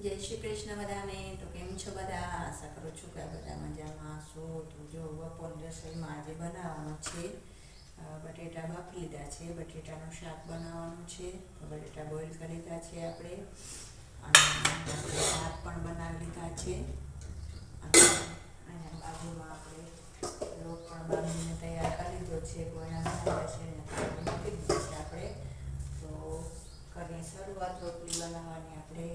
જય શ્રી કૃષ્ણ બધાને. તો કેમ છો બધા? આશા કરું છું કે બધા મજામાં છો. તો જો બપોરની રસોઈમાં આજે બનાવવાનું છે બટેટા બાફી લીધા છે, બટેટાનું શાક બનાવવાનું છે. તો બટેટા બોઇલ કરી લીધા છે આપણે, અને ભાત પણ બનાવી લીધા છે. અને અહીંયા બાજુમાં આપણે લોટ પણ બાંધીને તૈયાર કરી લીધો છે. ગોળા બનાવ્યા છે અને મૂકી દીધું છે આપણે. તો કરીએ શરૂઆત રોટલી બનાવવાની આપણે.